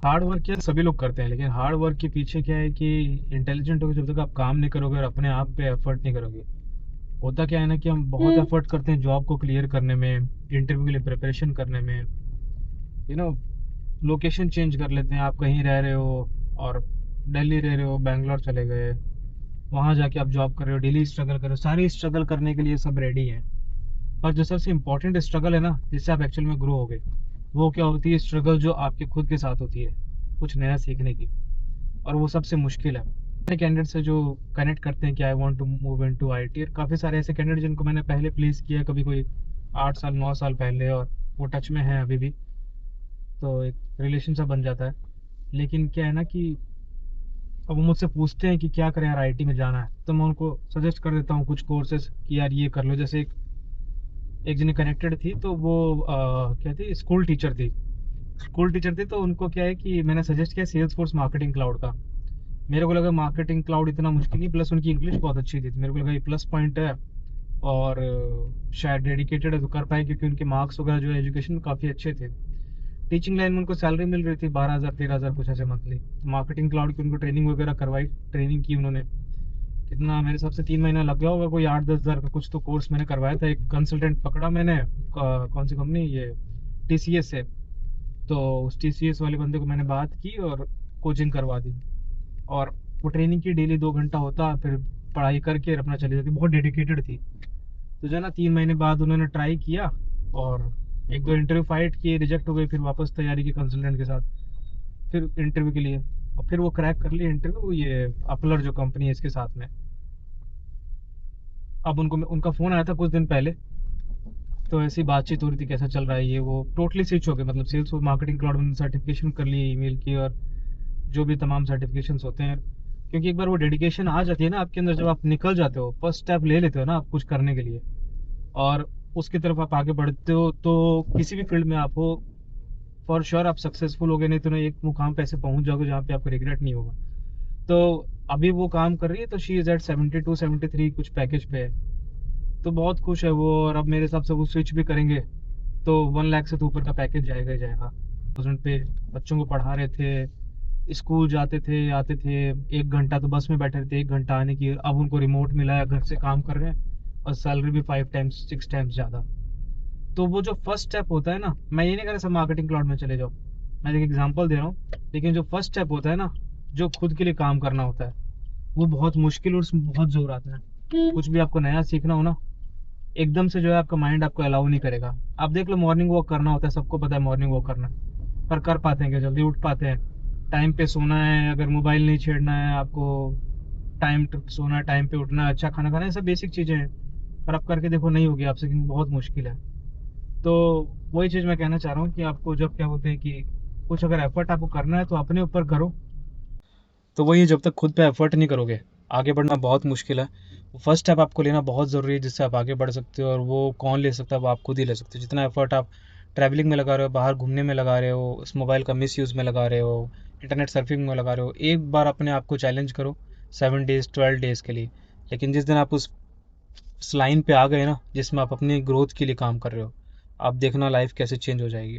Hard work क्या सभी लोग करते हैं, लेकिन हार्ड वर्क के पीछे क्या है कि इंटेलिजेंट होकर जब तक आप काम नहीं करोगे और अपने आप पे एफर्ट नहीं करोगे। होता क्या है ना कि हम बहुत एफर्ट करते हैं जॉब को क्लियर करने में, इंटरव्यू के लिए प्रिपरेशन करने में, यू नो लोकेशन चेंज कर लेते हैं। आप कहीं रह रहे हो और दिल्ली रह रहे हो, बैंगलोर चले गए, वहाँ जाके आप जॉब कर रहे हो, डेली स्ट्रगल कर रहे हो, सारी स्ट्रगल करने के लिए सब रेडी हैं। पर जो सबसे इम्पोर्टेंट स्ट्रगल है ना, जिससे आप एक्चुअल में ग्रो होगे, वो क्या होती है? स्ट्रगल जो आपके खुद के साथ होती है, कुछ नया सीखने की। और वो सबसे मुश्किल है। मैंने कैंडिडेट से जो कनेक्ट करते हैं कि I want to move into IT, और काफ़ी सारे ऐसे कैंडिडेट जिनको मैंने पहले प्लेस किया, कभी कोई 8 साल 9 साल पहले, और वो टच में है अभी भी। तो एक रिलेशन सा बन जाता है। लेकिन क्या है ना कि अब वो मुझसे पूछते हैं कि क्या करें यार, आईटी में जाना है, तो मैं उनको सजेस्ट कर देता हूँ कुछ कोर्सेज कि यार ये कर लो। जैसे एक जने कनेक्टेड थी, तो वो क्या थी, स्कूल टीचर थी। तो उनको क्या है कि मैंने सजेस्ट किया सेल्स फोर्स मार्केटिंग क्लाउड का। मेरे को लगा मार्केटिंग क्लाउड इतना मुश्किल नहीं, प्लस उनकी इंग्लिश बहुत अच्छी थी, तो मेरे को लगा ये प्लस पॉइंट है। और शायद डेडिकेटेड है तो कर पाए, क्योंकि उनके मार्क्स वगैरह जो है एजुकेशन में काफ़ी अच्छे थे। टीचिंग लाइन में उनको सैलरी मिल रही थी 12,000 13,000 कुछ ऐसे मंथली। मार्केटिंग क्लाउड की उनको ट्रेनिंग वगैरह करवाई, ट्रेनिंग की उन्होंने। कितना मेरे हिसाब से 3 महीना लग गया होगा, कोई 8-10 हज़ार का कुछ तो कोर्स मैंने करवाया था। एक कंसल्टेंट पकड़ा मैंने, कौन सी कंपनी, ये टीसीएस से। तो उस टीसीएस वाले बंदे को मैंने बात की और कोचिंग करवा दी। और वो ट्रेनिंग की, डेली 2 घंटा होता, फिर पढ़ाई करके अपना चली जाती, बहुत डेडिकेटेड थी। तो जो है ना, 3 महीने बाद उन्होंने ट्राई किया, और एक दो इंटरव्यू फाइट किए, रिजेक्ट हो गए, फिर वापस तैयारी की कंसल्टेंट के साथ, फिर इंटरव्यू के लिए। और फिर वो क्रैक कर लिए इंटरव्यू, ये अपलर जो कंपनी है इसके साथ में। अब उनको उनका फ़ोन आया था कुछ दिन पहले, तो ऐसी बातचीत हो रही थी कैसा चल रहा है ये वो, टोटली स्विच हो गए। मतलब सेल्स और मार्केटिंग क्लाउड में सर्टिफिकेशन कर लिए, ईमेल की, और जो भी तमाम सर्टिफिकेशंस होते हैं। क्योंकि एक बार वो डेडिकेशन आ जाती है ना आपके अंदर, जब आप निकल जाते हो, फर्स्ट स्टेप ले लेते हो ना आप कुछ करने के लिए, और उसकी तरफ आप आगे बढ़ते हो, तो किसी भी फील्ड में आप हो, फॉर श्योर आप सक्सेसफुल हो गए, नहीं तो नहीं, एक मुकाम पे ऐसे पहुंच जाओगे जहाँ पे आपको रिग्रेट नहीं होगा। तो अभी वो काम कर रही है, तो शी इज़ एट 72 73 कुछ पैकेज पे है। तो बहुत खुश है वो, और अब मेरे हिसाब से वो स्विच भी करेंगे, तो 1 लाख से तो ऊपर का पैकेज जाएगा ही जाएगा। 1000 पे बच्चों को पढ़ा रहे थे, स्कूल जाते थे आते थे, 1 घंटा तो बस में बैठे रहते, 1 घंटा आने की। अब उनको रिमोट मिला है, घर से काम कर रहे हैं, और सैलरी भी 5 टाइम्स 6 टाइम्स ज़्यादा। तो वो जो फर्स्ट स्टेप होता है ना, मैं ये नहीं कह रहा सब मार्केटिंग क्लाउड में चले जाओ, मैं एक एग्जांपल दे रहा हूँ। लेकिन जो फर्स्ट स्टेप होता है ना, जो खुद के लिए काम करना होता है, वो बहुत मुश्किल, और उसमें बहुत जोर आता है। कुछ भी आपको नया सीखना हो ना, एकदम से जो है आपका माइंड आपको अलाउ नहीं करेगा। आप देख लो, मॉर्निंग वॉक करना होता है, सबको पता है मॉर्निंग वॉक करना, पर कर पाते हैं क्या? जल्दी उठ पाते हैं? टाइम पे सोना है, अगर मोबाइल नहीं छेड़ना है आपको, टाइम सोना है, टाइम पे उठना है, अच्छा खाना खाना है, ये सब बेसिक चीज़ें हैं। पर आप करके देखो, नहीं होगी आपसे, क्योंकि बहुत मुश्किल है। तो वही चीज़ मैं कहना चाह रहा हूँ कि आपको जब क्या बोलते हैं कि कुछ अगर एफर्ट आपको करना है तो अपने ऊपर करो। तो वही, जब तक खुद पे एफर्ट नहीं करोगे, आगे बढ़ना बहुत मुश्किल है। फर्स्ट स्टेप आपको लेना बहुत ज़रूरी है, जिससे आप आगे बढ़ सकते हो। और वो कौन ले सकता है? वो आप खुद ही ले सकते हो। जितना एफर्ट आप ट्रैवलिंग में लगा रहे हो, बाहर घूमने में लगा रहे हो, इस मोबाइल का मिस यूज़ में लगा रहे हो, इंटरनेट सर्फिंग में लगा रहे हो, एक बार अपने आप को चैलेंज करो 7 डेज़ 12 डेज़ के लिए। लेकिन जिस दिन आप उस लाइन पे आ गए ना, जिसमें आप अपनी ग्रोथ के लिए काम कर रहे हो, आप देखना लाइफ कैसे चेंज हो जाएगी।